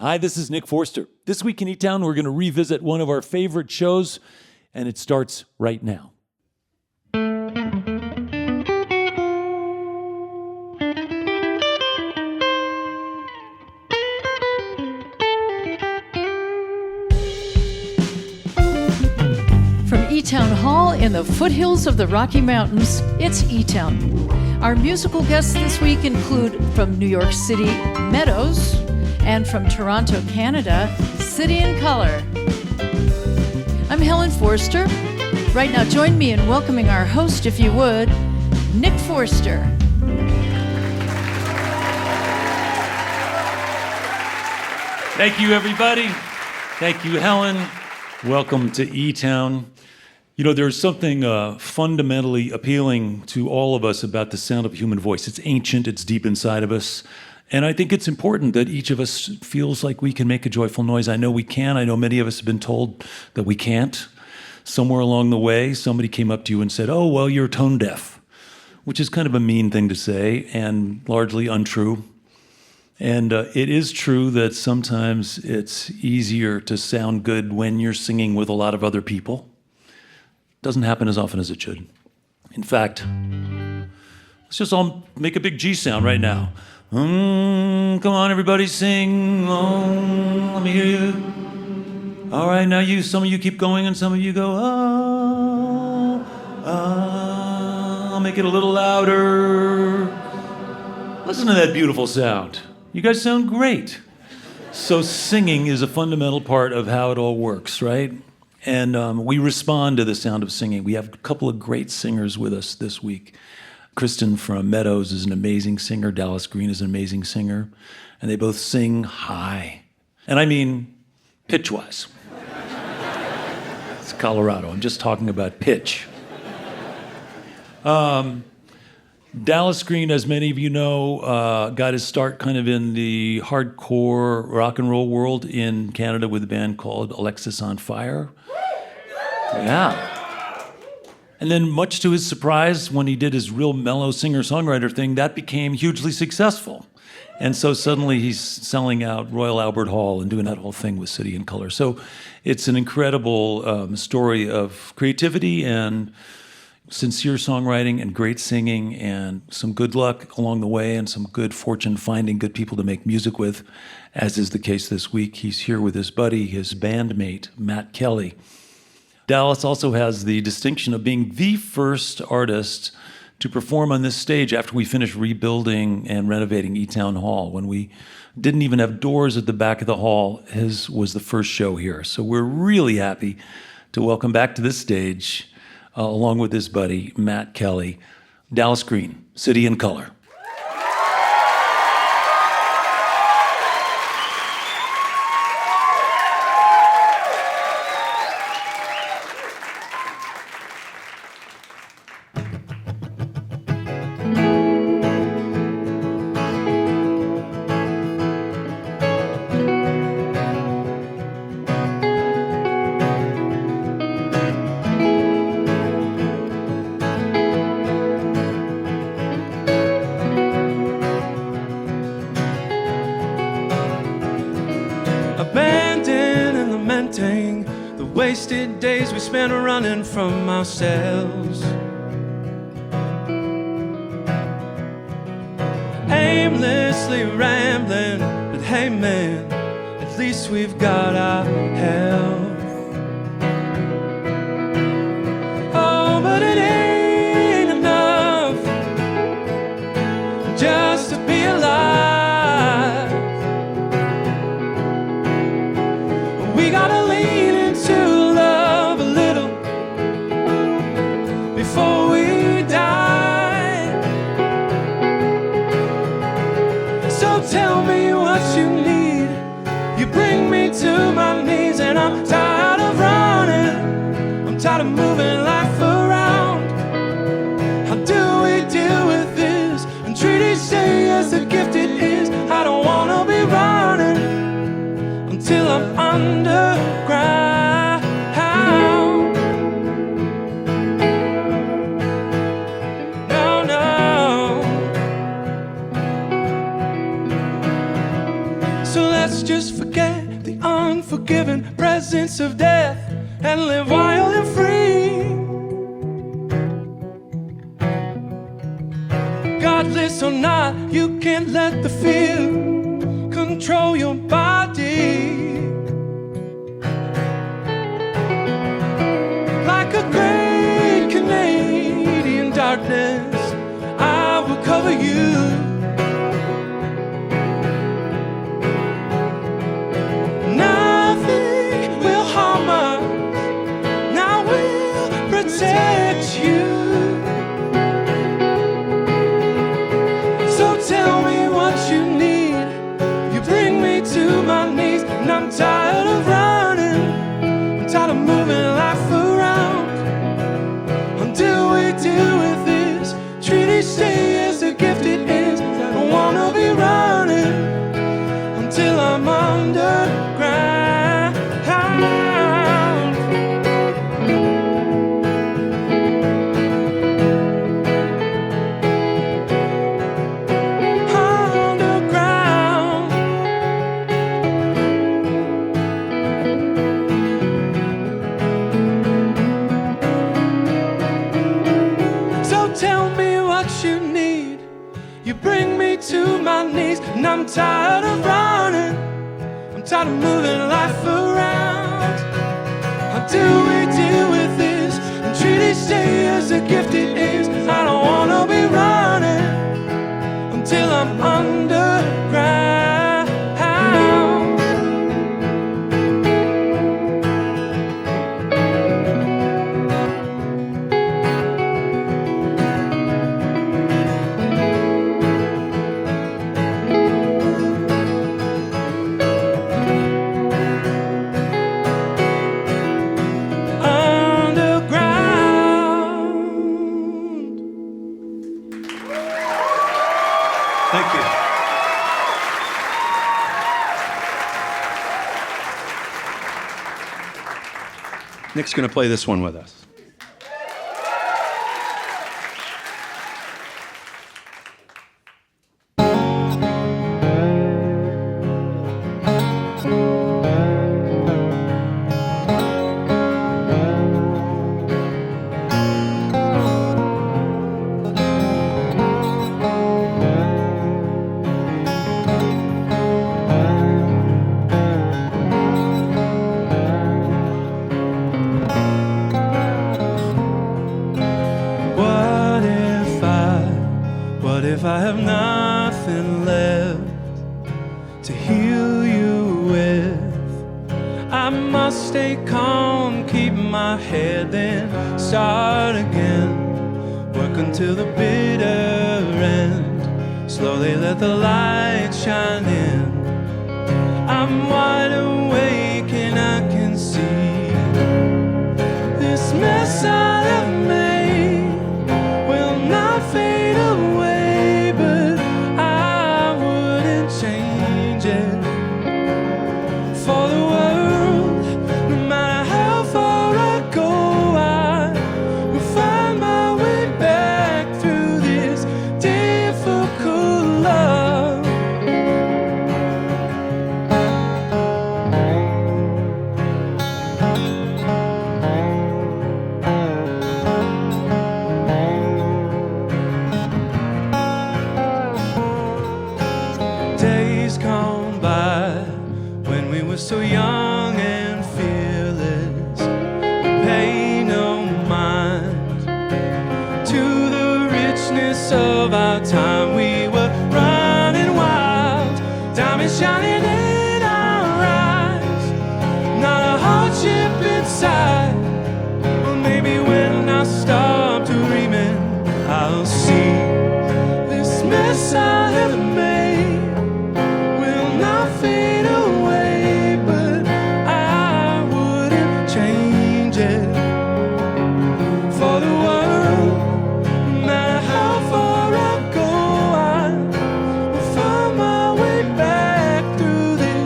Hi, this is Nick Forster. This week in eTown, we're going to revisit one of our favorite shows, and it starts right now. From eTown Hall in the foothills of the Rocky Mountains, it's eTown. Our musical guests this week include from New York City, Meadows, and from Toronto, Canada, City in Color. I'm Helen Forster. Right now, join me in welcoming our host, if you would, Nick Forster. Thank you, everybody. Thank you, Helen. Welcome to eTown. You know, there's something fundamentally appealing to all of us about the sound of a human voice. It's ancient, it's deep inside of us. And I think it's important that each of us feels like we can make a joyful noise. I know we can. I know many of us have been told that we can't. Somewhere along the way, somebody came up to you and said, oh, well, you're tone deaf, which is kind of a mean thing to say and largely untrue. And it is true that sometimes it's easier to sound good when you're singing with a lot of other people. Doesn't happen as often as it should. In fact, let's just all make a big G sound right now. Come on, everybody, sing. Let me hear you. All right, now some of you keep going, and some of you go, I'll make it a little louder. Listen to that beautiful sound. You guys sound great. So singing is a fundamental part of how it all works, right? And we respond to the sound of singing. We have a couple of great singers with us this week. Kristin from Meadows is an amazing singer. Dallas Green is an amazing singer. And they both sing high. And I mean pitch-wise. It's Colorado. I'm just talking about pitch. Dallas Green, as many of you know, got his start kind of in the hardcore rock and roll world in Canada with a band called Alexis on Fire. Yeah. And then, much to his surprise, when he did his real mellow singer-songwriter thing, that became hugely successful. And so suddenly he's selling out Royal Albert Hall and doing that whole thing with City in Color. So it's an incredible story of creativity and sincere songwriting and great singing and some good luck along the way and some good fortune finding good people to make music with, as is the case this week. He's here with his buddy, his bandmate, Matt Kelly. Dallas also has the distinction of being the first artist to perform on this stage after we finished rebuilding and renovating eTown Hall. When we didn't even have doors at the back of the hall, his was the first show here. So we're really happy to welcome back to this stage, along with his buddy, Matt Kelly, Dallas Green, City in Color. The wasted days we spent running from ourselves, aimlessly rambling, but hey man, at least we've got our health. Oh, but it ain't enough just to be alive. We gotta lean into love a little before we die. So tell me what you need. You bring me to my knees, and I'm tired of running. I'm tired of moving life around. How do we deal with this and treat each day as the gift it is? I don't wanna be running until I'm underground. No, no. So let's just forget the unforgiving presence of death and live wild and free. Godless or not, you can't let the fear control your body. Like a great Canadian darkness, I will cover you. Nothing will harm us, now we'll protect you. So tell me what you need, you bring me to my knees, and I'm tired of running, I'm tired of moving life around. Until we deal with this, treat each day as a gift it is. I don't wanna be running until I'm underground. Underground. So tell me what you need, you bring me to my knees, and I'm tired of running, I'm tired of moving life around. How do we deal with this and treat each day as a gift it is? I don't wanna be running until I'm underground. Underground. Thank you. Nick's going to play this one with us. What if I have nothing left to heal you with? I must stay calm, keep my head, then start again. Work until the bitter end, slowly let the light shine in. I'm wide awake and I can see this mess I have made will not fade away, but I wouldn't change it for the world. No matter how far I go, I will find my way back through this difficult love. Days gone by when we were so young and fearless, we pay no mind to the richness of our time. We were running wild, diamonds shining in our eyes, not a hardship inside. Well, maybe when I stop dreaming, I'll see this mess I have made will not fade away, but I wouldn't change it for the world. No matter how far I go, I will find my way back through this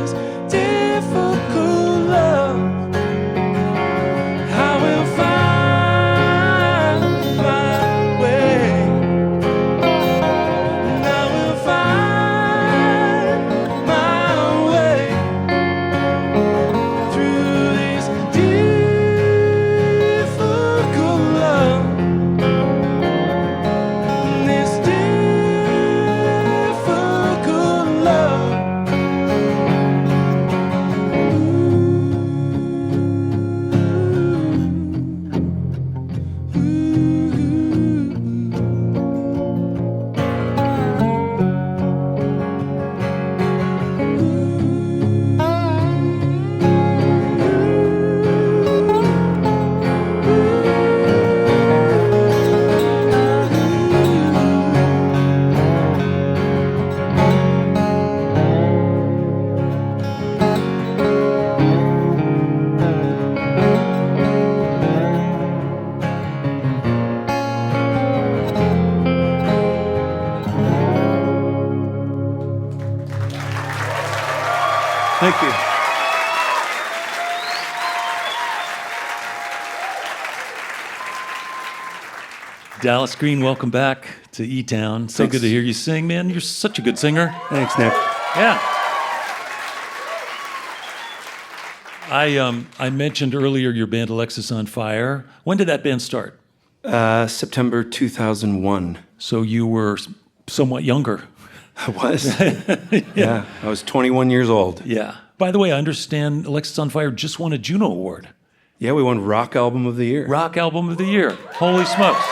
Thank you. Dallas Green, welcome back to eTown. So Thanks. good to hear you sing, man. You're such a good singer. Thanks, Nick. Yeah. I mentioned earlier your band Alexis on Fire. When did that band start? September 2001. So you were somewhat younger. I was. Yeah, I was 21 years old. Yeah. By the way, I understand Alexis on Fire just won a Juno Award. Yeah, we won Rock Album of the Year. Rock Album of the Year. Holy smokes.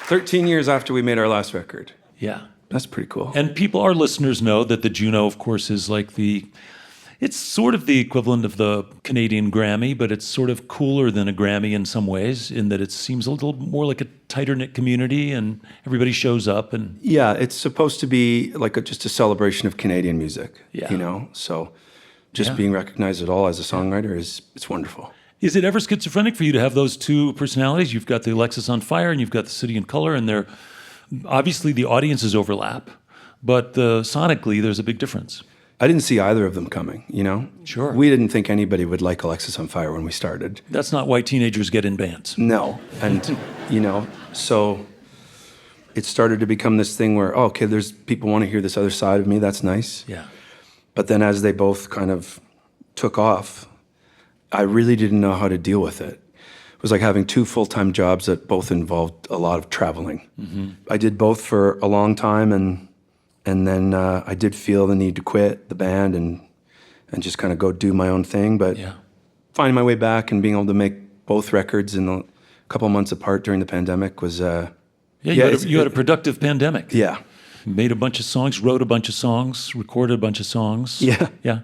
13 years after we made our last record. Yeah. That's pretty cool. And our listeners know that the Juno, of course, is like it's sort of the equivalent of the Canadian Grammy, but it's sort of cooler than a Grammy in some ways, in that it seems a little more like a tighter-knit community and everybody shows up. And Yeah, it's supposed to be like just a celebration of Canadian music, Yeah. you know? So just Yeah. being recognized at all as a songwriter it's wonderful. Is it ever schizophrenic for you to have those two personalities? You've got the Alexis on Fire and you've got the City in Color, and they're obviously the audiences overlap, but sonically there's a big difference. I didn't see either of them coming, you know? Sure. We didn't think anybody would like Alexis on Fire when we started. That's not why teenagers get in bands. No. And, you know, so it started to become this thing where, oh, okay, there's people want to hear this other side of me. That's nice. Yeah. But then as they both kind of took off, I really didn't know how to deal with it. It was like having two full-time jobs that both involved a lot of traveling. Mm-hmm. I did both for a long time, and then I did feel the need to quit the band and just kind of go do my own thing. But Yeah. finding my way back and being able to make both records in a couple months apart during the pandemic was You had a productive pandemic. yeah. Made a bunch of songs, wrote a bunch of songs, recorded a bunch of songs. Yeah. Yeah.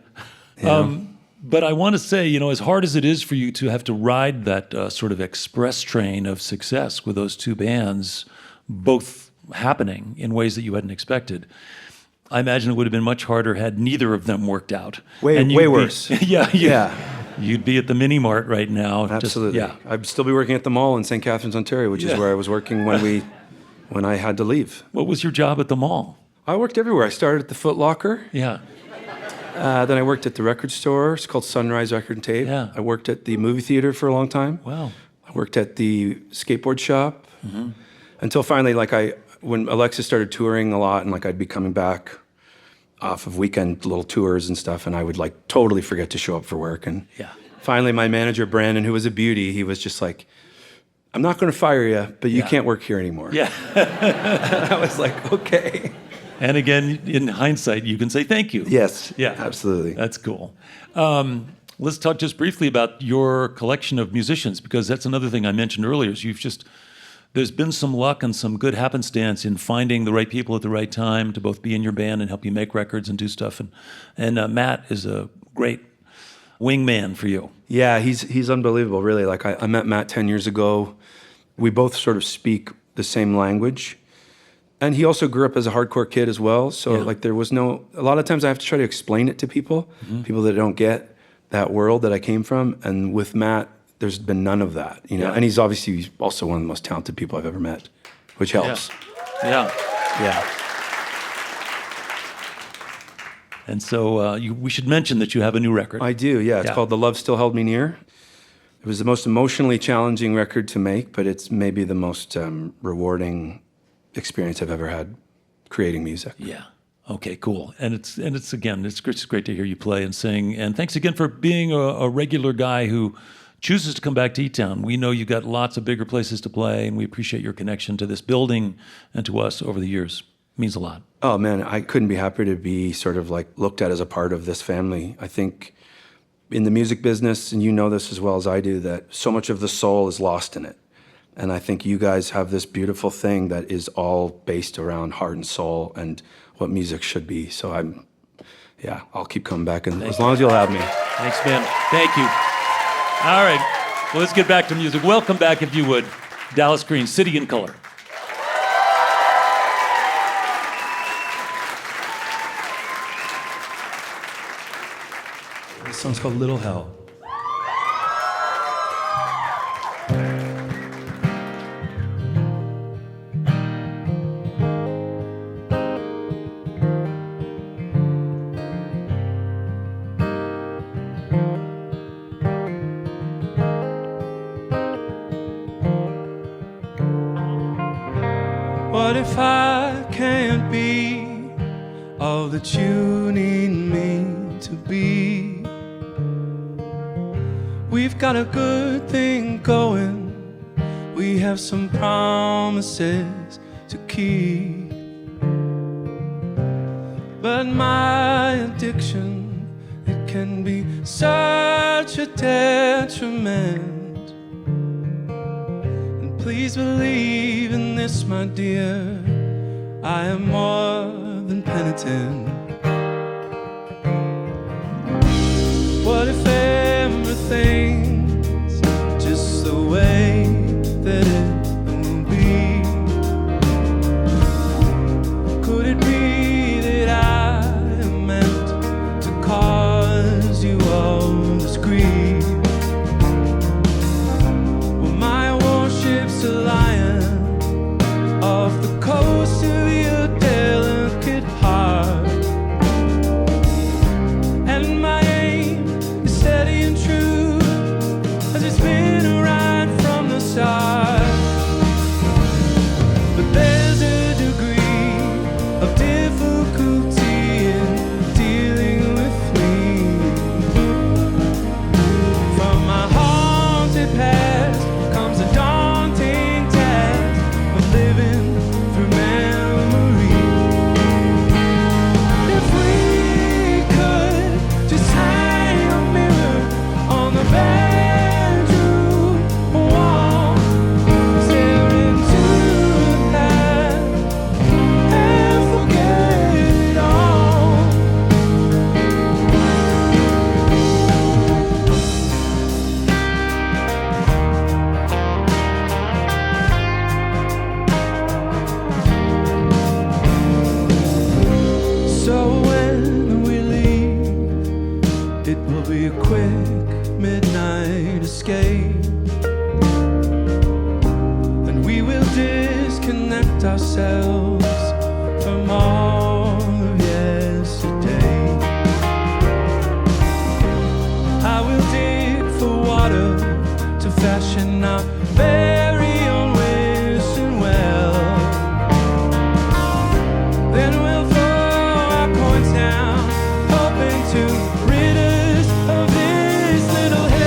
Yeah. But I want to say, as hard as it is for you to have to ride that sort of express train of success with those two bands, both happening in ways that you hadn't expected, I imagine it would have been much harder had neither of them worked out. Way And you'd be- worse. Yeah. You'd be at the mini mart right now. Absolutely. Yeah. I'd still be working at the mall in St. Catharines, Ontario, which is Yeah. where I was working when I had to leave. What was your job at the mall? I worked everywhere. I started at the Foot Locker. Yeah. Then I worked at the record store. It's called Sunrise Record and Tape. Yeah. I worked at the movie theater for a long time. Wow. I worked at the skateboard shop until finally, when Alexis started touring a lot, and I'd be coming back off of weekend little tours and stuff, and I would totally forget to show up for work. And Yeah. finally, my manager Brandon, who was a beauty, he was just like, "I'm not going to fire you, but you Yeah. can't work here anymore." Yeah. And I was like, "Okay." And again, in hindsight, you can say thank you. Yes. Yeah. Absolutely. That's cool. Let's talk just briefly about your collection of musicians, because that's another thing I mentioned earlier. Is there's been some luck and some good happenstance in finding the right people at the right time to both be in your band and help you make records and do stuff. And Matt is a great wingman for you. Yeah, he's unbelievable, really. I met Matt 10 years ago. We both sort of speak the same language. And he also grew up as a hardcore kid as well. So Yeah. there was a lot of times I have to try to explain it to people that don't get that world that I came from. And with Matt, there's been none of that, Yeah. And he's obviously also one of the most talented people I've ever met, which helps. Yeah. Yeah. And so we should mention that you have a new record. I do, yeah. It's Yeah. called The Love Still Held Me Near. It was the most emotionally challenging record to make, but it's maybe the most rewarding experience I've ever had creating music. Yeah. Okay, cool. And it's again, it's great to hear you play and sing. And thanks again for being a regular guy who chooses to come back to eTown. We know you've got lots of bigger places to play, and we appreciate your connection to this building and to us over the years. It means a lot. Oh man, I couldn't be happier to be sort of looked at as a part of this family. I think in the music business, and you know this as well as I do, that so much of the soul is lost in it. And I think you guys have this beautiful thing that is all based around heart and soul and what music should be. So I'll keep coming back, and as long as you'll have me. Thanks, man. Thank you. All right. Well, let's get back to music. Welcome back, if you would, Dallas Green, City in Color. This song's called Little Hell. if I can't be all that you need me to be? We've got a good thing going. We have some promises to keep. But my addiction, it can be such a detriment. And please believe in this, my dear, I am more than penitent. What if everything's just the way that it will be? Could it be that I am meant to cause you all this grief? Well, my warship's a lion off the coast of your delicate heart, and my aim is steady and true, as it's been right from the start. But there's a degree of difficulty in dealing with me. From my haunted past comes a daunting task of living through memory. If we could just hang a mirror on the bedroom wall, stare into the past and forget it all. So when we leave, it will be a quick midnight escape, and we will disconnect ourselves from all of yesterday. I will dig for water to fashion our very own wishing well. Then we'll throw our coins down, hoping to rid us of this little hell.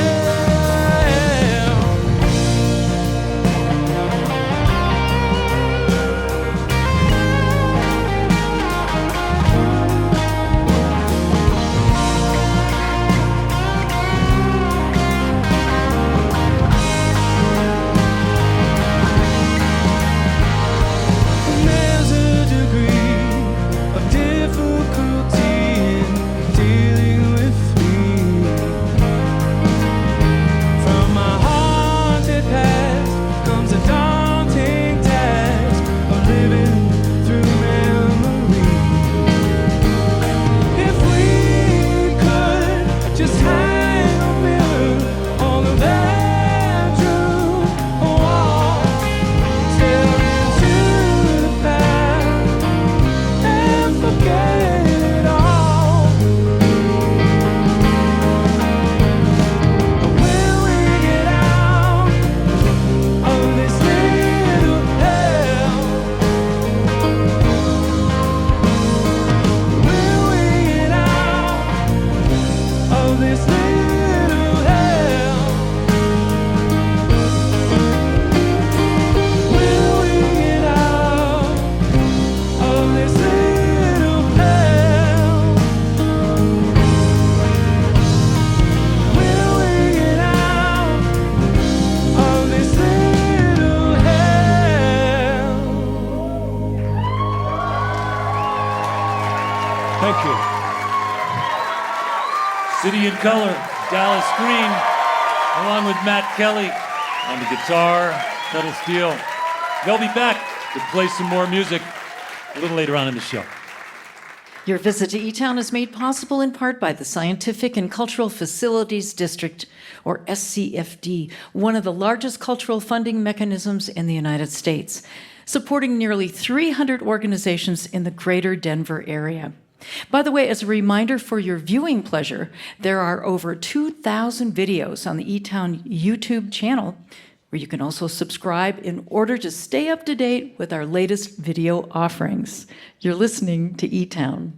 And there's a degree of difficulty in dealing with me. From my haunted past comes a daunting task of living through memory. If we could just hang a mirror on the bedroom wall, stare into the past and forget it all. Will we get out of this little hell? Will we get out of this little hell? Will we get out of this little hell? Will we get out of this little hell? Thank you. City in Color, Dallas Green, along with Matt Kelly on the guitar, pedal steel. They'll be back to play some more music a little later on in the show. Your visit to eTown is made possible in part by the Scientific and Cultural Facilities District, or SCFD, one of the largest cultural funding mechanisms in the United States, supporting nearly 300 organizations in the greater Denver area. By the way, as a reminder for your viewing pleasure, there are over 2,000 videos on the eTown YouTube channel where you can also subscribe in order to stay up to date with our latest video offerings. You're listening to eTown.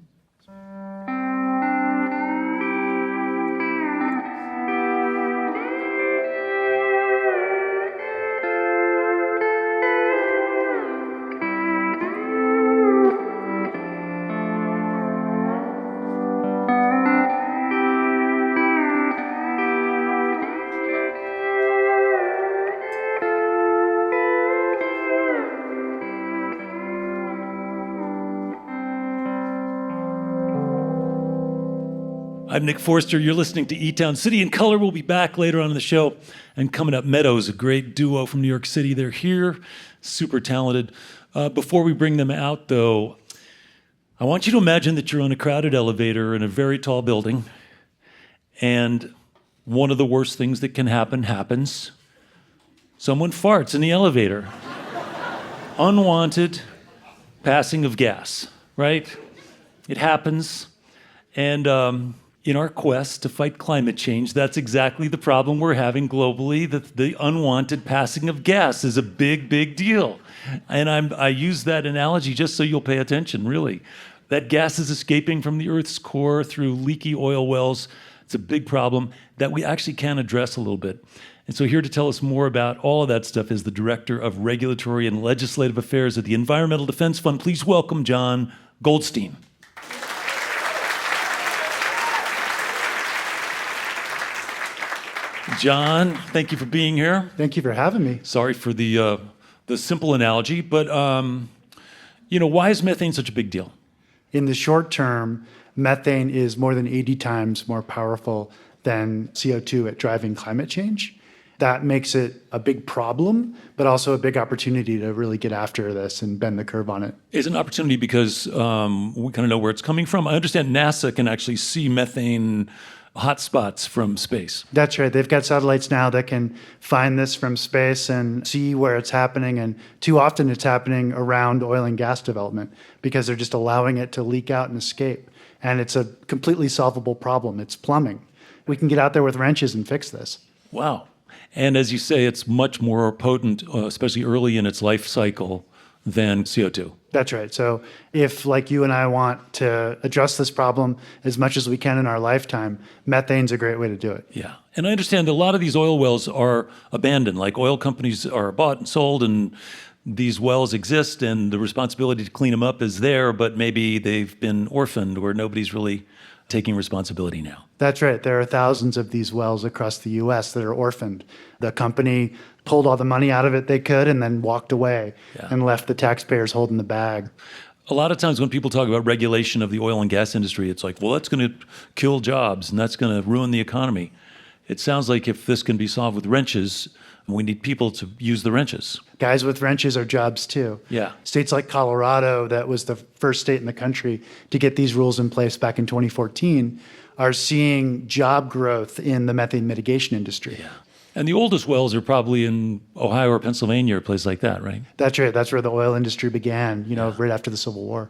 I'm Nick Forster. You're listening to eTown. City in Color will be back later on in the show. And coming up, Meadows, a great duo from New York City. They're here, super talented. Before we bring them out, though, I want you to imagine that you're on a crowded elevator in a very tall building, and one of the worst things that can happen happens. Someone farts in the elevator. Unwanted passing of gas, right? It happens. And in our quest to fight climate change, that's exactly the problem we're having globally. The unwanted passing of gas is a big, big deal. And I use that analogy just so you'll pay attention, really. That gas is escaping from the Earth's core through leaky oil wells. It's a big problem that we actually can address a little bit. And so here to tell us more about all of that stuff is the Director of Regulatory and Legislative Affairs at the Environmental Defense Fund. Please welcome Jon Goldstein. Jon, thank you for being here. Thank you for having me. Sorry for the simple analogy, but why is methane such a big deal? In the short term, methane is more than 80 times more powerful than CO2 at driving climate change. That makes it a big problem, but also a big opportunity to really get after this and bend the curve on it. It's an opportunity because we kind of know where it's coming from. I understand NASA can actually see methane hotspots from space. That's right. They've got satellites now that can find this from space and see where it's happening. And too often it's happening around oil and gas development because they're just allowing it to leak out and escape. And it's a completely solvable problem. It's plumbing. We can get out there with wrenches and fix this. Wow. And as you say, it's much more potent, especially early in its life cycle, than CO2. That's right. So if, like you and I, want to address this problem as much as we can in our lifetime, methane's a great way to do it. Yeah. And I understand that a lot of these oil wells are abandoned, like oil companies are bought and sold, and these wells exist, and the responsibility to clean them up is there, but maybe they've been orphaned where nobody's really taking responsibility now. That's right. There are thousands of these wells across the U.S. that are orphaned. The company pulled all the money out of it they could and then walked away and left the taxpayers holding the bag. A lot of times when people talk about regulation of the oil and gas industry, it's like, well, that's going to kill jobs and that's going to ruin the economy. It sounds like if this can be solved with wrenches, we need people to use the wrenches. Guys with wrenches are jobs too. Yeah. States like Colorado, that was the first state in the country to get these rules in place back in 2014, are seeing job growth in the methane mitigation industry. Yeah. And the oldest wells are probably in Ohio or Pennsylvania or a place like that, right? That's right. That's where the oil industry began, right after the Civil War.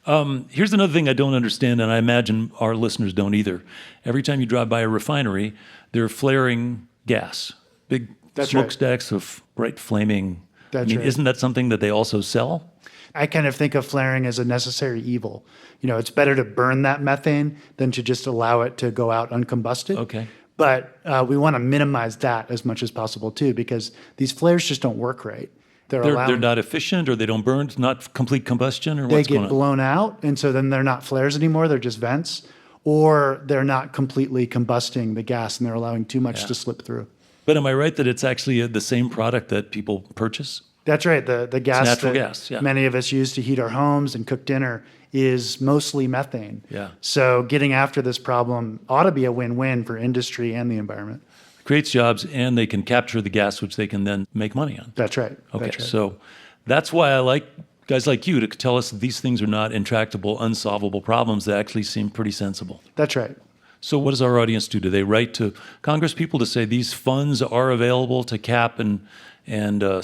Yeah. Here's another thing I don't understand, and I imagine our listeners don't either. Every time you drive by a refinery, they're flaring gas. Big smokestacks of bright flaming. That's right. Isn't that something that they also sell? I kind of think of flaring as a necessary evil. It's better to burn that methane than to just allow it to go out uncombusted. Okay. But we want to minimize that as much as possible too, because these flares just don't work right. They're not efficient, or they don't burn, not complete combustion, or what's They going get on? blown out, and so then they're not flares anymore, they're just vents, or they're not completely combusting the gas and they're allowing too much to slip through. But am I right that it's actually the same product that people purchase? That's right. The gas natural that gas, yeah. many of us use to heat our homes and cook dinner is mostly methane. Yeah. So getting after this problem ought to be a win-win for industry and the environment. Creates jobs, and they can capture the gas, which they can then make money on. That's right. Okay, That's right. so that's why I like guys like you to tell us that these things are not intractable, unsolvable problems. They actually seem pretty sensible. That's right. So what does our audience do? Do they write to Congress people to say these funds are available to cap and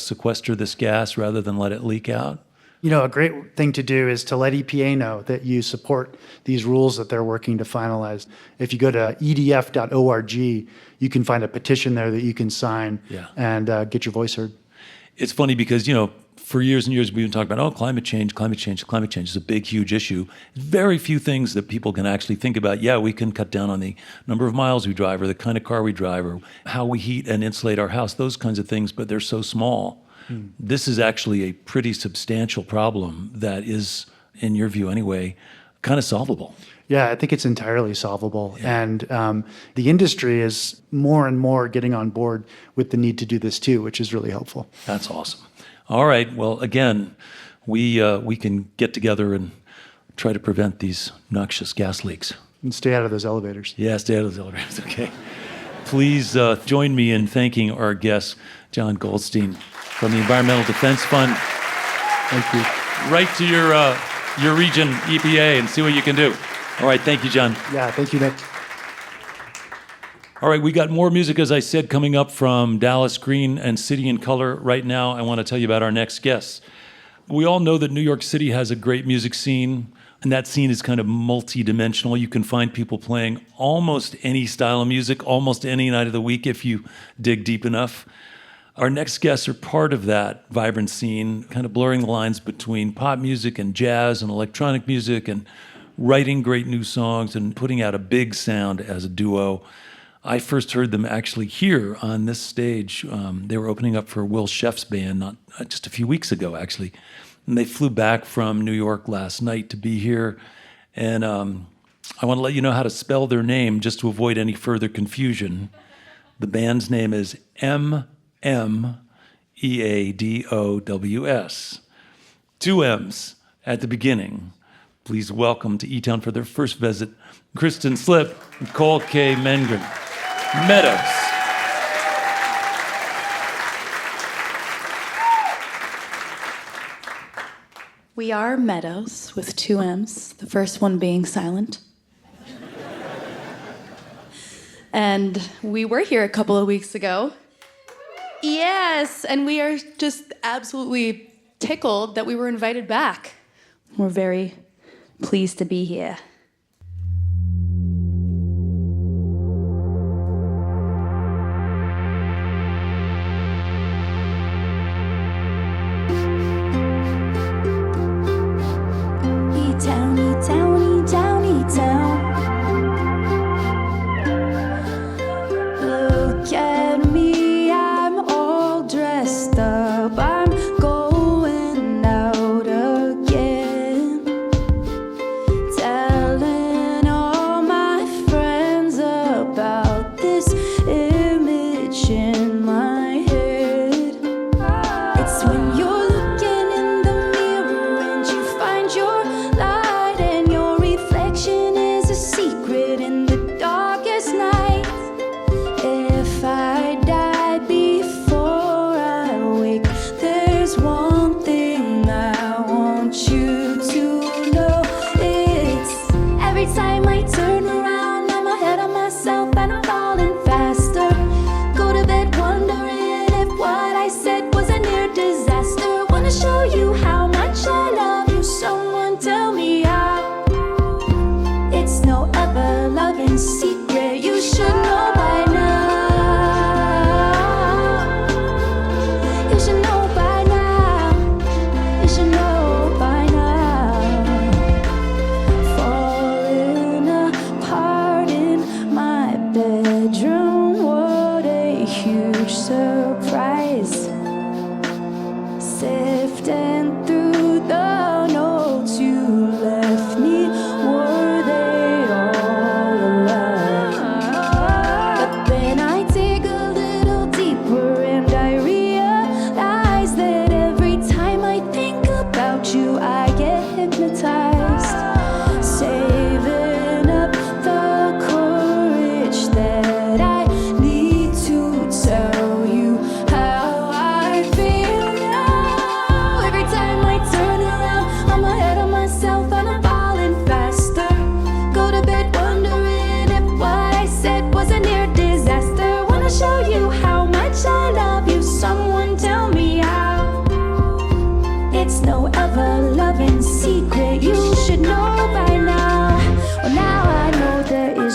sequester this gas rather than let it leak out? You know, a great thing to do is to let EPA know that you support these rules that they're working to finalize. If you go to edf.org, you can find a petition there that you can sign and get your voice heard. It's funny because, you know, for years and years we've been talking about, climate change is a big, huge issue. Very few things that people can actually think about. Yeah, we can cut down on the number of miles we drive or the kind of car we drive or how we heat and insulate our house, those kinds of things, but they're so small. This is actually a pretty substantial problem that is, in your view anyway, kind of solvable. Yeah, I think it's entirely solvable. Yeah. And the industry is more and more getting on board with the need to do this too, which is really helpful. That's awesome. All right. Well, again, we can get together and try to prevent these noxious gas leaks. And stay out of those elevators. Yeah, stay out of those elevators. Okay. Please join me in thanking our guest, Jon Goldstein from the Environmental Defense Fund. Thank you. Write to your region EPA and see what you can do. All right. Thank you, Jon. Yeah, thank you, Nick. All right, we got more music, as I said, coming up from Dallas Green and City in Color. Right now, I want to tell you about our next guest. We all know that New York City has a great music scene, and that scene is kind of multi-dimensional. You can find people playing almost any style of music, almost any night of the week if you dig deep enough. Our next guests are part of that vibrant scene, kind of blurring the lines between pop music and jazz and electronic music and writing great new songs and putting out a big sound as a duo. I first heard them actually here on this stage. They were opening up for Will Sheff's band not just a few weeks ago, actually. And they flew back from New York last night to be here. And I want to let you know how to spell their name just to avoid any further confusion. The band's name is mmeadows. 2 M's at the beginning. Please welcome to eTown for their first visit, Kristin, Slipp, and Kamen-Green. Meadows. We are Meadows with 2 M's, the first one being silent. And we were here a couple of weeks ago. Yes, and we are just absolutely tickled that we were invited back. We're very pleased to be here. Look at me, I'm all dressed up. I'm going out again. Tell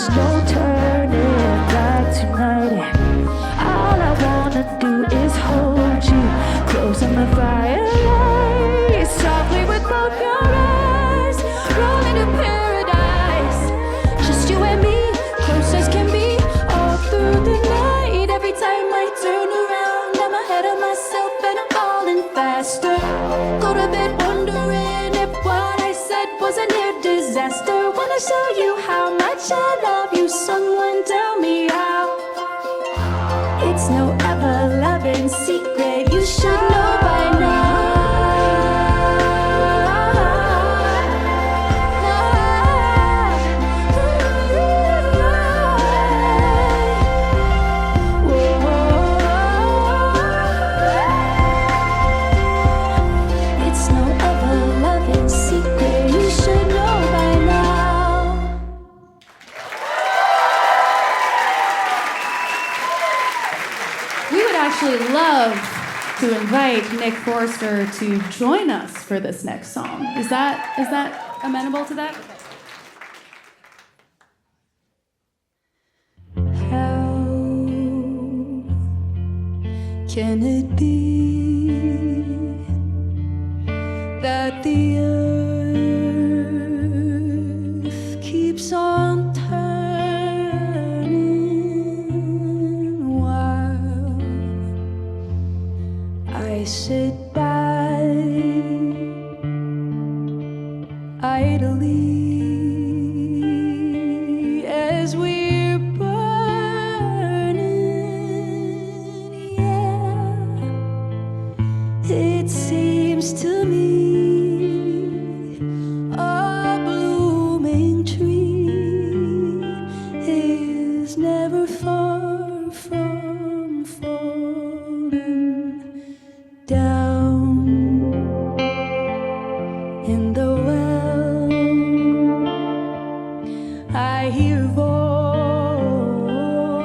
There's no turning back tonight. All I wanna do is hold you close in the firelight, softly with both your eyes, rolling to paradise. Just you and me, close as can be, all through the night. Every time I turn around, I'm ahead of myself and I'm falling faster. Go to bed wondering if what I said was a near disaster. Wanna show you how much I love you. Someone tell me how. It's no ever-loving secret. You should know by now. It's no ever-loving secret. You should know by now. We would actually love to invite Nick Forster to join us for this next song. Is that amenable to that? How can it be that the earth keeps on turning while I sit by idly as we're burning? Yeah, it seems to me a blooming tree is never far from falling down in the well. I hear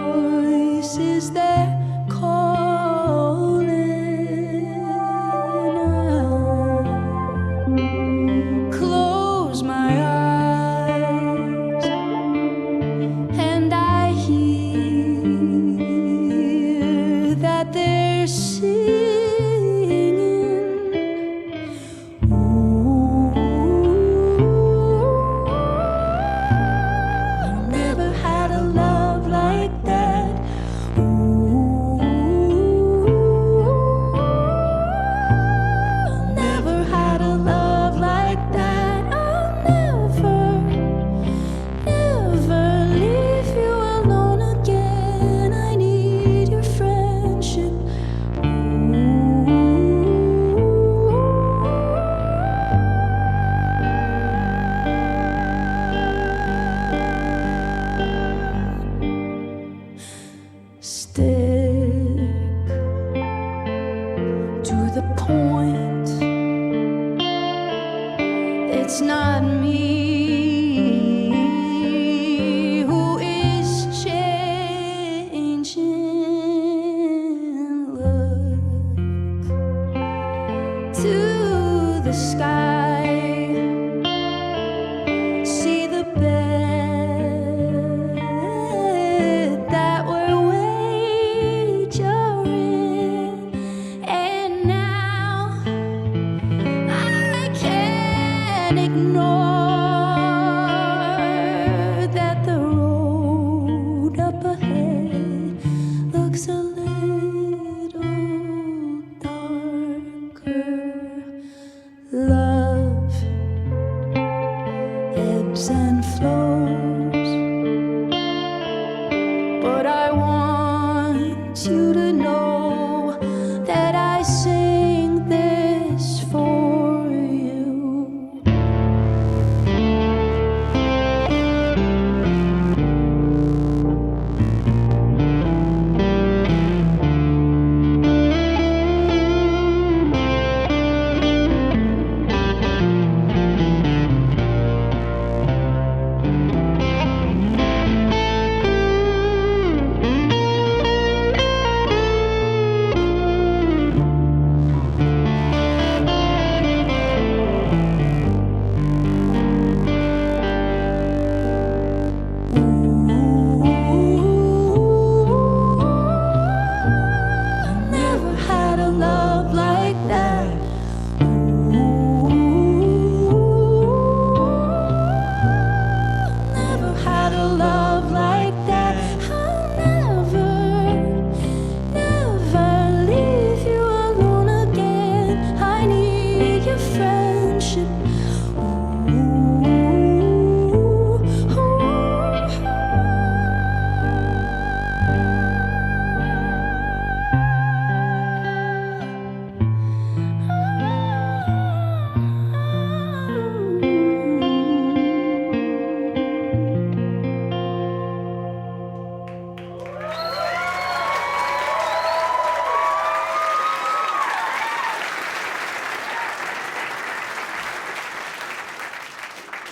voices there calling. Close my eyes and I hear that they're singing. Ooh, never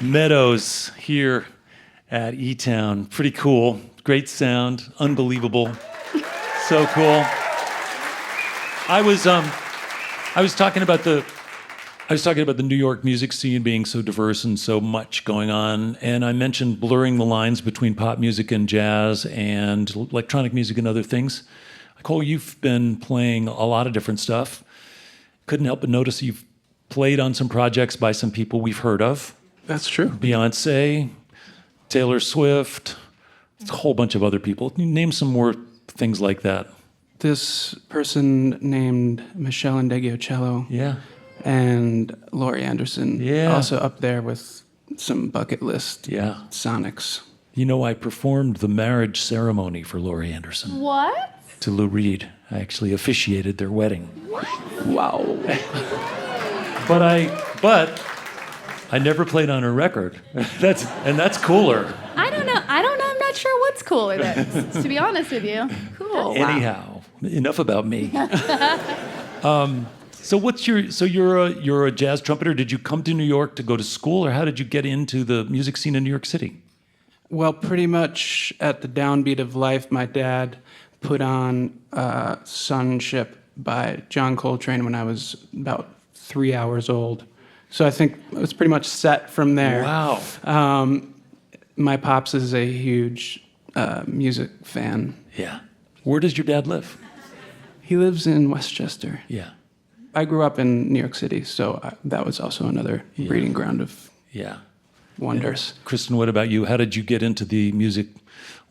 Meadows here at eTown. Pretty cool. Great sound. Unbelievable. So cool. I was talking about the New York music scene being so diverse and so much going on, and I mentioned blurring the lines between pop music and jazz and electronic music and other things. Cole, you've been playing a lot of different stuff. Couldn't help but notice you've played on some projects by some people we've heard of. That's true. Beyonce, Taylor Swift, a whole bunch of other people. Can you name some more things like that? This person named Michelle Indeggio-Cello Yeah. and Laurie Anderson, Yeah. also up there with some bucket list Yeah. sonics. You know, I performed the marriage ceremony for Laurie Anderson What? to Lou Reed. I actually officiated their wedding. Wow. But I never played on her record. That's cooler. I don't know. I'm not sure what's cooler than, to be honest with you. Cool. Anyhow, enough about me. So you're a jazz trumpeter. Did you come to New York to go to school, or how did you get into the music scene in New York City? Well, pretty much at the downbeat of life, my dad put on Sonship by Jon Goldstein when I was about 3 hours old. So I think it was pretty much set from there. Wow. My pops is a huge music fan. Yeah. Where does your dad live? He lives in Westchester. Yeah. I grew up in New York City, so that was also another breeding ground of Yeah. wonders. Kristen, what about you? How did you get into the music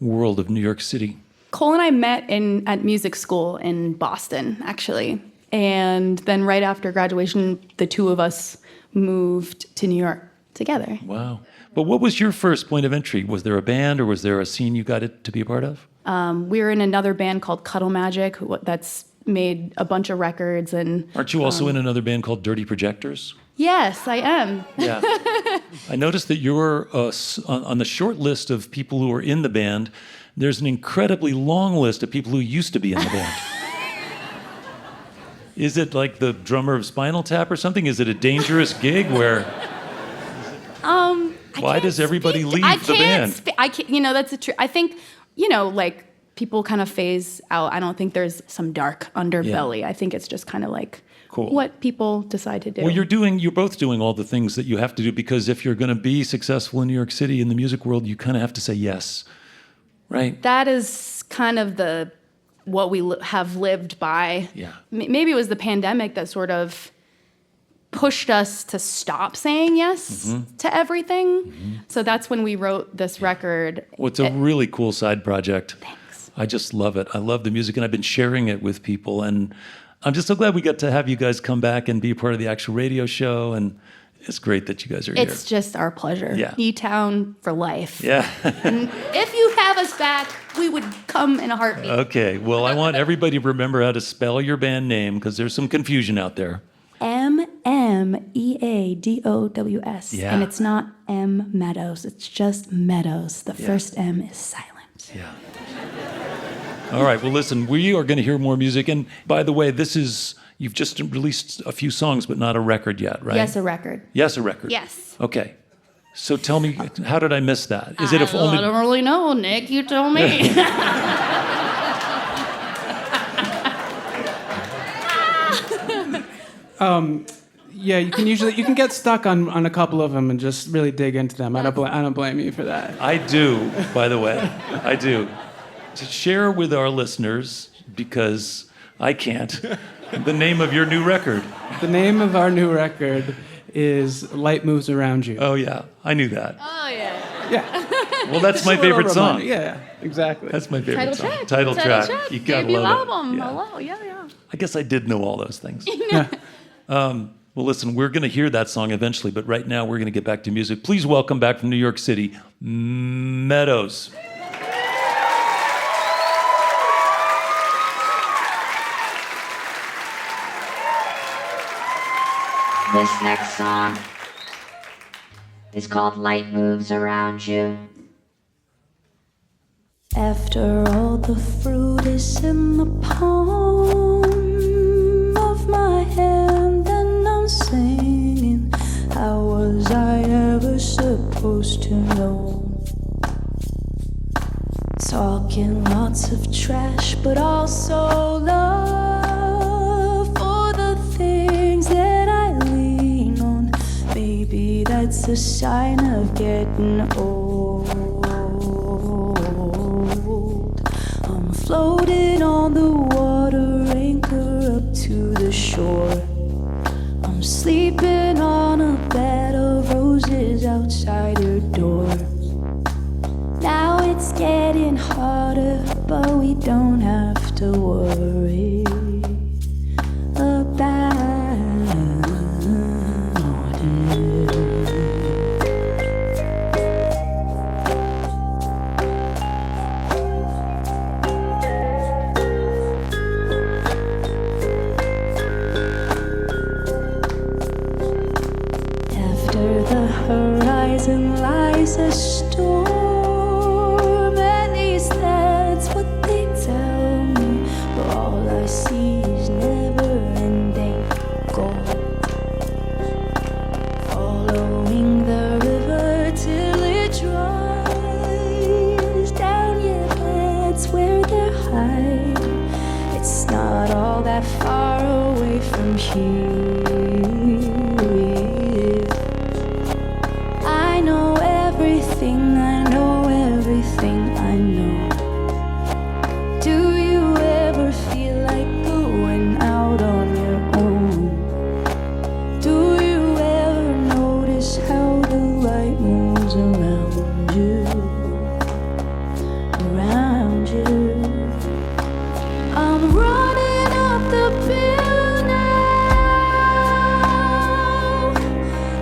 world of New York City? Cole and I met at music school in Boston, actually. And then right after graduation, the two of us moved to New York together. Wow. But what was your first point of entry? Was there a band or was there a scene you got it to be a part of? We were in another band called Cuddle Magic that's made a bunch of records. And Aren't you also in another band called Dirty Projectors? yes, I am. Yeah. I noticed that you're on the short list of people who are in the band. There's an incredibly long list of people who used to be in the band. Is it like the drummer of Spinal Tap or something? Is it a dangerous gig where... Why does everybody leave the band? I can't, that's a true. I think, like people kind of phase out. I don't think there's some dark underbelly. Yeah. I think it's just kind of like Cool. what people decide to do. Well, you're both doing all the things that you have to do, because if you're going to be successful in New York City in the music world, you kind of have to say yes, right? That is kind of what we have lived by. Yeah. Maybe it was the pandemic that sort of pushed us to stop saying yes to everything. So that's when we wrote this record. Well, it's a really cool side project. Thanks. I just love it. I love the music, and I've been sharing it with people, and I'm just so glad we got to have you guys come back and be a part of the actual radio show, and it's great that you guys are It's just our pleasure. Yeah. eTown for life. here. Yeah. And if you have us back, we would come in a heartbeat. Okay. Well, I want everybody to remember how to spell your band name, because there's some confusion out there. mmeadows. Yeah. And it's not mmeadows. It's just Meadows. The first M is silent. Yeah. All right. Well, listen, we are going to hear more music. And by the way, you've just released a few songs, but not a record yet, right? Yes, a record. Yes, a record. Yes. Okay. So tell me, how did I miss that? Is it if I only... don't really know, Nick. You tell me. Yeah, you can get stuck on a couple of them and just really dig into them. I don't blame you for that. I do, by the way. I do. To share with our listeners, because I can't, the name of your new record. The name of our new record is Light Moves Around You. Oh, yeah. I knew that. Oh, yeah. Yeah. Well, that's Just my a little favorite song. reminder. Yeah, exactly. That's my favorite Title song. track. Title track. You gotta Debut love album. it. Yeah. Hello. Yeah. I guess I did know all those things. Yeah. Well, listen, we're going to hear that song eventually, but right now we're going to get back to music. Please welcome back from New York City, Meadows. This next song is called Light Moves Around You. After all the fruit is in the palm of my hand, and I'm singing, how was I ever supposed alone. Talking lots of trash, but also love for the things that I lean on. Maybe that's a sign of getting old. I'm floating on the water, anchor up to the shore. I'm sleeping on a bed of roses outside her door. Now it's getting harder, but we don't have to worry about it. After the horizon lies a storm, at least that's what they tell me. But all I see is never-ending gold. Following the river till it dries down, yeah, that's where they're hiding. It's not all that far away from here. I know everything, I know everything, I know. Do you ever feel like going out on your own? Do you ever notice how the light moves around you? Around you. I'm running up the bill now.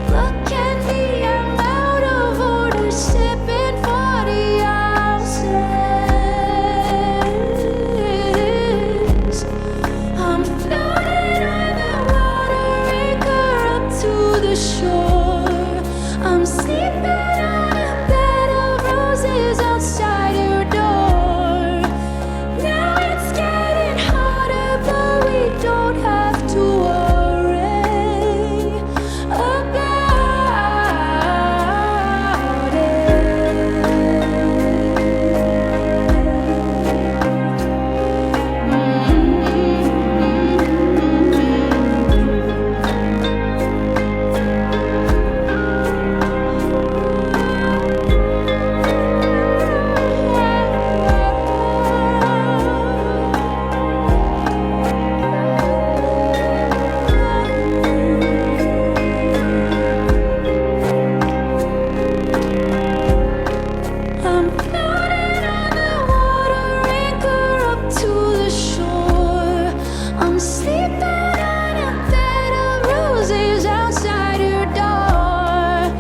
Look at me, I'm out of order, sipping 40 ounces. I'm floating on the water, anchor up to the shore. I'm sleeping on a bed of roses outside your door. Now it's getting harder, but we don't have to worry about I'm floating on the water, anchor up to the shore. I'm sleeping on a bed of roses outside your door.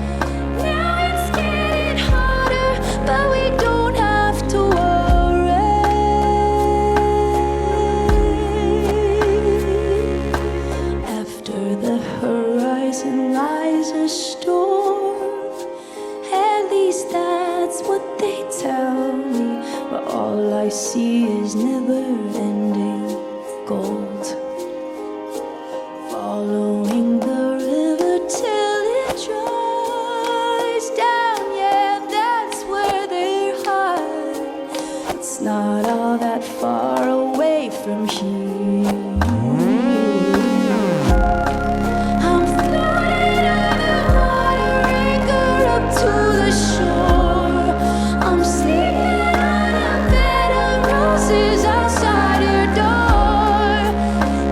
Now it's getting harder, but we don't have to worry. After the horizon lies a storm. At least that's what they tell me. But all I see is never-ending gold. Following the river till it dries down, yeah, that's where they hide. It's not all that far away from here. I'm floating on the water, anchor up to the shore. I'm sleeping on a bed of roses outside your door.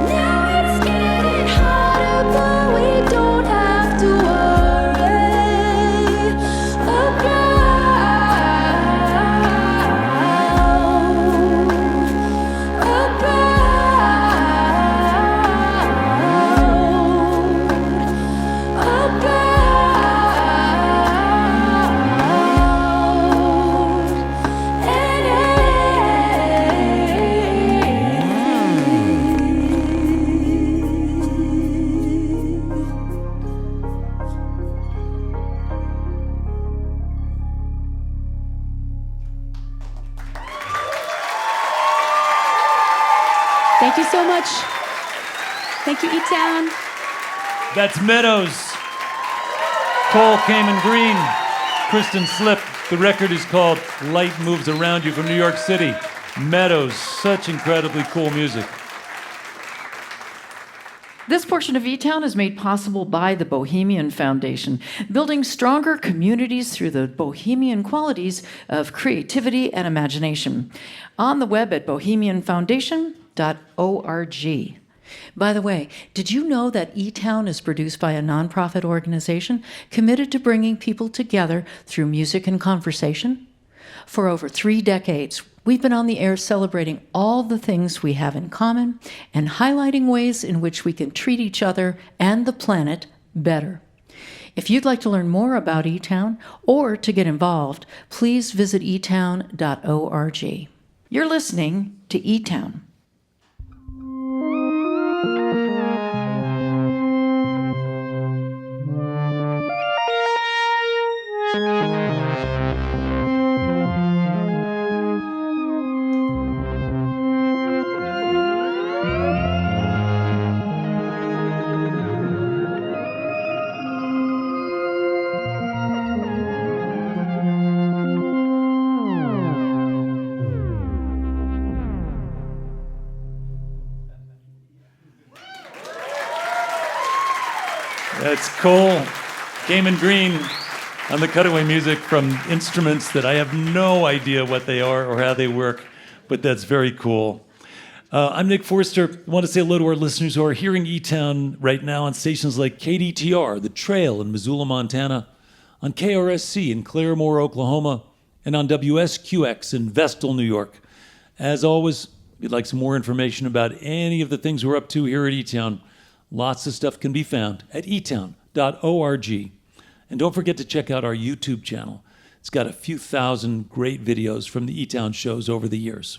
Now it's getting harder, but we don't have to worry Thank you so much. Thank you, eTown. That's Meadows. Cole Kamen-Green. Kristin Slipp. The record is called Light Moves Around You from New York City. Meadows, such incredibly cool music. This portion of eTown is made possible by the Bohemian Foundation, building stronger communities through the bohemian qualities of creativity and imagination. On the web at bohemianfoundation.org. By the way, did you know that eTown is produced by a nonprofit organization committed to bringing people together through music and conversation? For over 3 decades, we've been on the air celebrating all the things we have in common and highlighting ways in which we can treat each other and the planet better. If you'd like to learn more about eTown or to get involved, please visit eTown.org. You're listening to eTown. That's cool. Kamen-Green on the cutaway music from instruments that I have no idea what they are or how they work, but that's very cool. I'm Nick Forster. I want to say hello to our listeners who are hearing eTown right now on stations like KDTR, The Trail in Missoula, Montana, on KRSC in Claremore, Oklahoma, and on WSQX in Vestal, New York. As always, if you'd like some more information about any of the things we're up to here at eTown, lots of stuff can be found at eTown.org. And don't forget to check out our YouTube channel. It's got a few thousand great videos from the eTown shows over the years.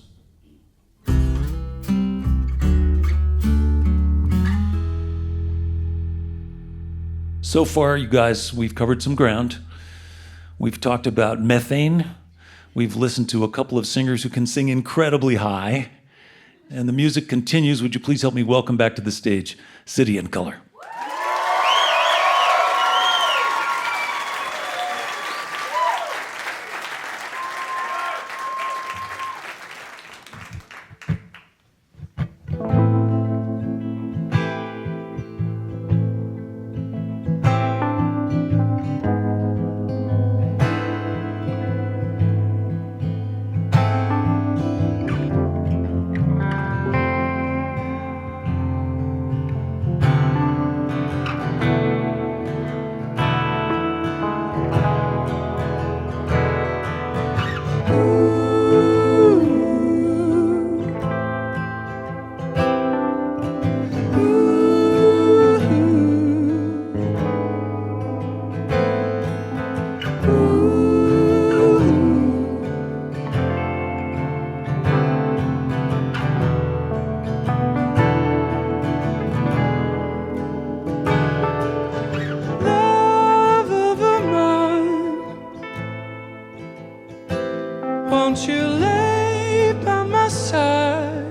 So far, you guys, we've covered some ground. We've talked about methane. We've listened to a couple of singers who can sing incredibly high. And the music continues. Would you please help me welcome back to the stage City and Color. Won't you lay by my side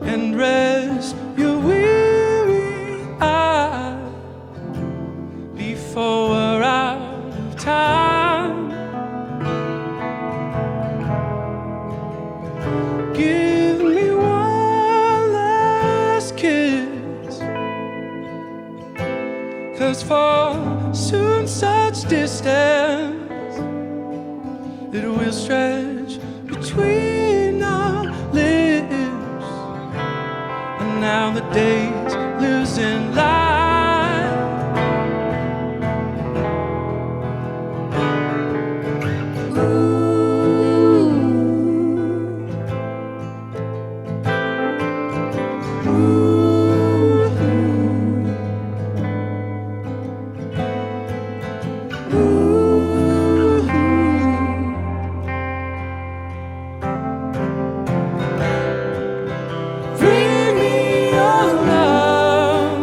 and rest your weary eye before we're out of time? Give me one last kiss, 'cause for soon such distance it will stretch between our lips, and now the days losing light. Bring me your love.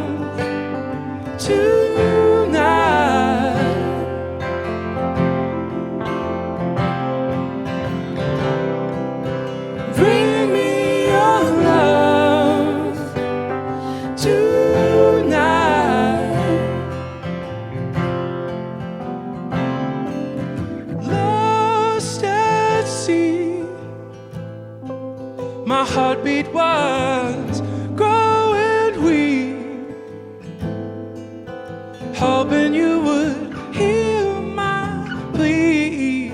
my heartbeat was growing weak, hoping you would hear my plea,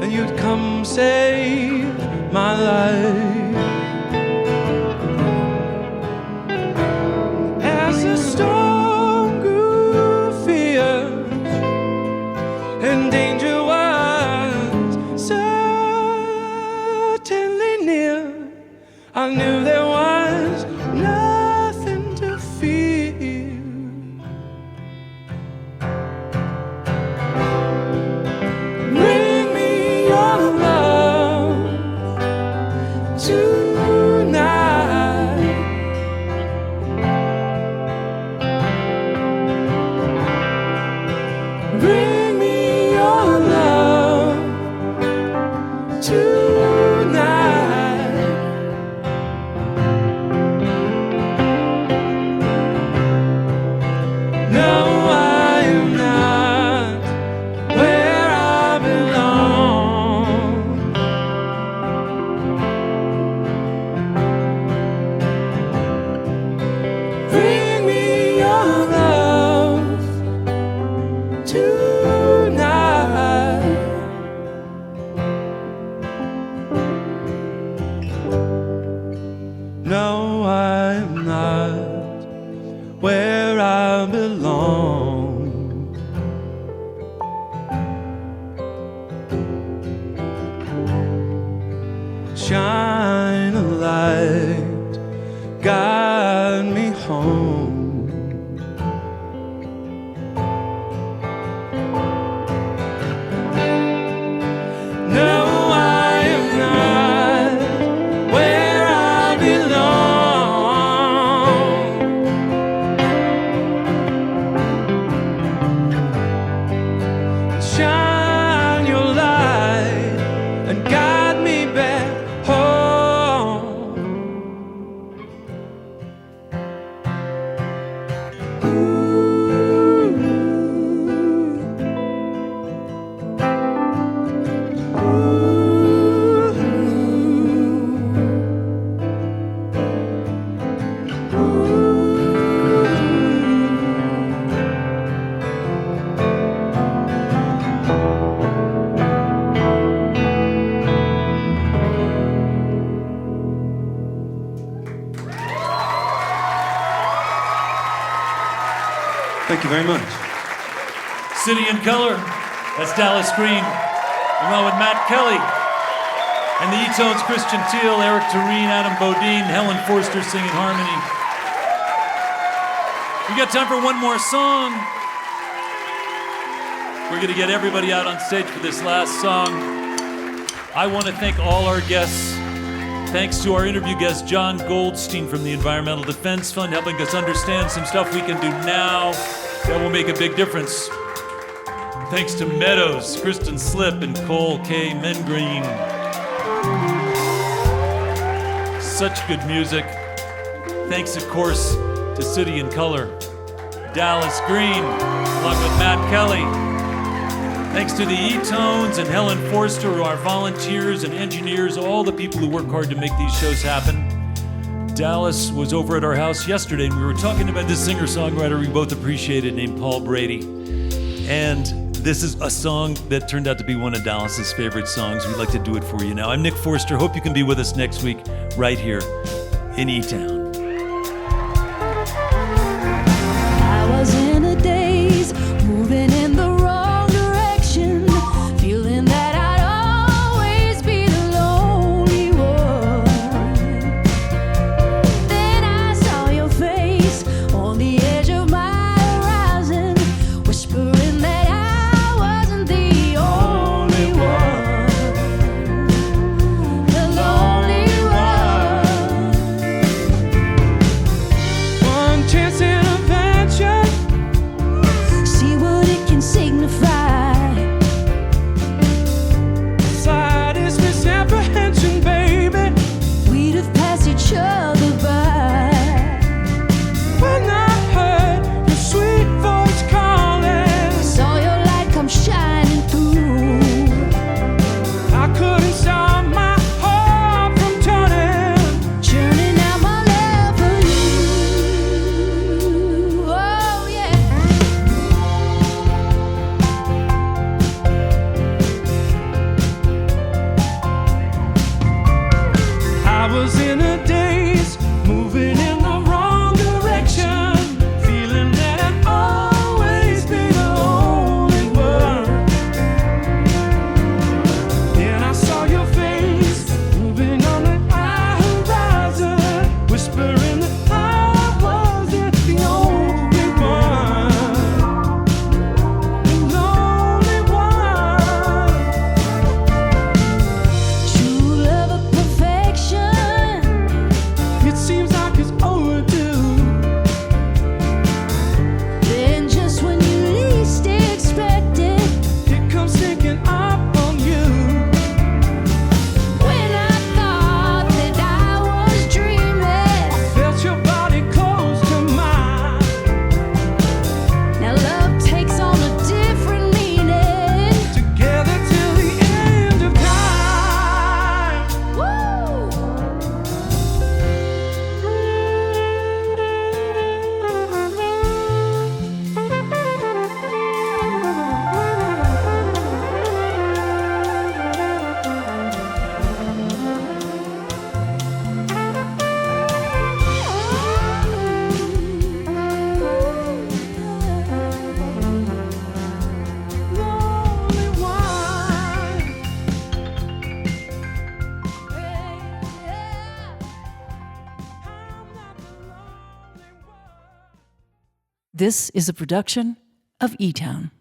and you'd come save my life. As the storm grew fierce and danger was certainly near, I knew there was nothing to fear. Bring me your love tonight. Bring me your love tonight. No, I am not where I belong. Bring me your love tonight. No, I am not where I belong. Shine a light, guide me home. No, I am not where I belong. Shine your light and guide me back home. Thank you very much. City in Color, that's Dallas Green, along with Matt Kelly. And the eTones, Christian Teal, Eric Tureen, Adam Bodine, Helen Forster singing harmony. We got time for one more song. We're gonna get everybody out on stage for this last song. I want to thank all our guests. Thanks to our interview guest, Jon Goldstein from the Environmental Defense Fund, helping us understand some stuff we can do now that will make a big difference. Thanks to mmeadows, Kristin Slipp and Cole Kamen-Green. Such good music. Thanks, of course, to City in Color, Dallas Green, along with Matt Kelly. Thanks to the eTones and Helen Forster, our volunteers and engineers, all the people who work hard to make these shows happen. Dallas was over at our house yesterday, and we were talking about this singer-songwriter we both appreciated named Paul Brady. And this is a song that turned out to be one of Dallas's favorite songs. We'd like to do it for you now. I'm Nick Forster. Hope you can be with us next week right here in eTown. I was in a daze, moving in the wrong direction, feeling that I'd always be the lonely one. Then I saw your face on the edge of my horizon, whispering that I wasn't the only one, the lonely one. This is a production of eTown.